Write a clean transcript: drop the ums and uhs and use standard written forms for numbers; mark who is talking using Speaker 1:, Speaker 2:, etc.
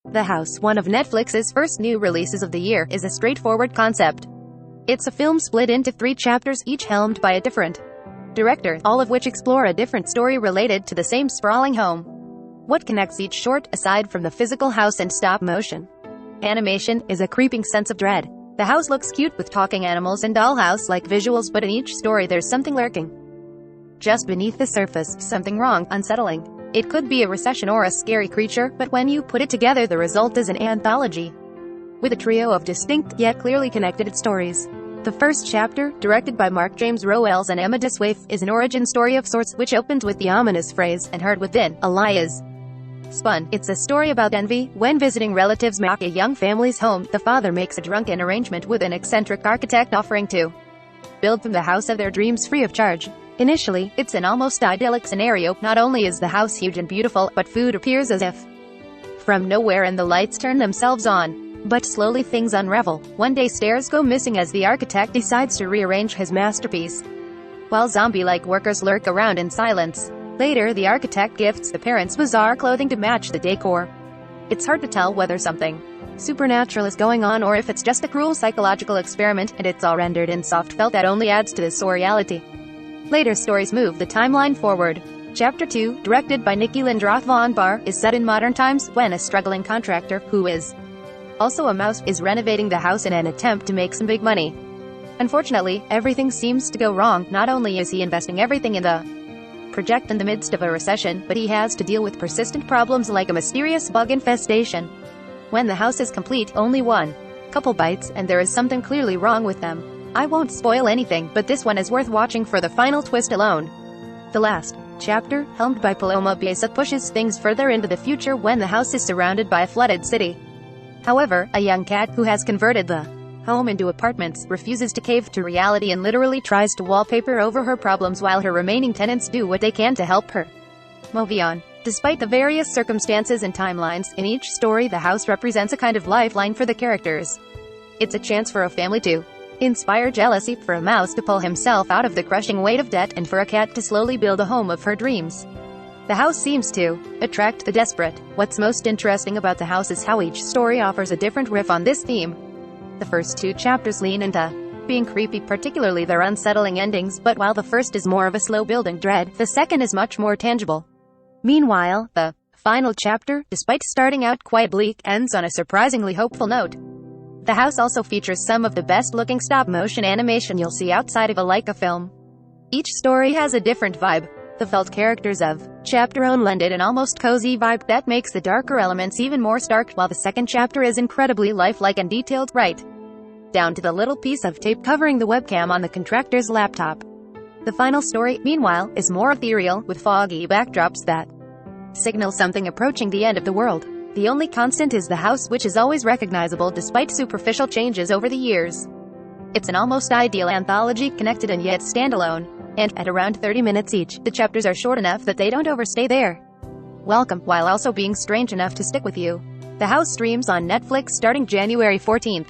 Speaker 1: The House, one of Netflix's first new releases of the year, is a straightforward concept. It's a film split into 3 chapters, each helmed by a different director, all of which explore a different story related to the same sprawling home. What connects each short, aside from the physical house and stop-motion animation, is a creeping sense of dread. The house looks cute with talking animals and dollhouse-like visuals, but in each story there's something lurking just beneath the surface, something wrong, unsettling. It could be a recession or a scary creature, but when you put it together the result is an anthology with a trio of distinct, yet clearly connected stories. The first chapter, directed by Mark James Rowells and Emma DeSwaif, is an origin story of sorts, which opens with the ominous phrase, "And heard within, a lie is spun." It's a story about envy. When visiting relatives mock a young family's home, the father makes a drunken arrangement with an eccentric architect offering to build them the house of their dreams free of charge. Initially, it's an almost idyllic scenario. Not only is the house huge and beautiful, but food appears as if from nowhere and the lights turn themselves on. But slowly things unravel. One day stairs go missing as the architect decides to rearrange his masterpiece, while zombie-like workers lurk around in silence. Later, the architect gifts the parents bizarre clothing to match the decor. It's hard to tell whether something supernatural is going on or if it's just a cruel psychological experiment, and it's all rendered in soft felt that only adds to the surreality. Later stories move the timeline forward. Chapter 2, directed by Nikki Lindroth Von Barr, is set in modern times, when a struggling contractor, who is also a mouse, is renovating the house in an attempt to make some big money. Unfortunately, everything seems to go wrong. Not only is he investing everything in the project in the midst of a recession, but he has to deal with persistent problems like a mysterious bug infestation. When the house is complete, only one couple bites, and there is something clearly wrong with them. I won't spoil anything, but this one is worth watching for the final twist alone. The last chapter, helmed by Paloma Biesa, pushes things further into the future when the house is surrounded by a flooded city. However, a young cat, who has converted the home into apartments, refuses to cave to reality and literally tries to wallpaper over her problems while her remaining tenants do what they can to help her move on. Despite the various circumstances and timelines, in each story the house represents a kind of lifeline for the characters. It's a chance for a family to inspire jealousy, for a mouse to pull himself out of the crushing weight of debt, and for a cat to slowly build a home of her dreams. The house seems to attract the desperate. What's most interesting about the house is how each story offers a different riff on this theme. The first 2 chapters lean into being creepy, particularly their unsettling endings, but while the first is more of a slow-building dread, the second is much more tangible. Meanwhile, the final chapter, despite starting out quite bleak, ends on a surprisingly hopeful note. The house also features some of the best-looking stop-motion animation you'll see outside of a Leica film. Each story has a different vibe. The felt characters of chapter 1 lend it an almost cozy vibe that makes the darker elements even more stark, while the second chapter is incredibly lifelike and detailed, right down to the little piece of tape covering the webcam on the contractor's laptop. The final story, meanwhile, is more ethereal, with foggy backdrops that signal something approaching the end of the world. The only constant is the house, which is always recognizable despite superficial changes over the years. It's an almost ideal anthology, connected and yet standalone. And, at around 30 minutes each, the chapters are short enough that they don't overstay their welcome, while also being strange enough to stick with you. The House streams on Netflix starting January 14th.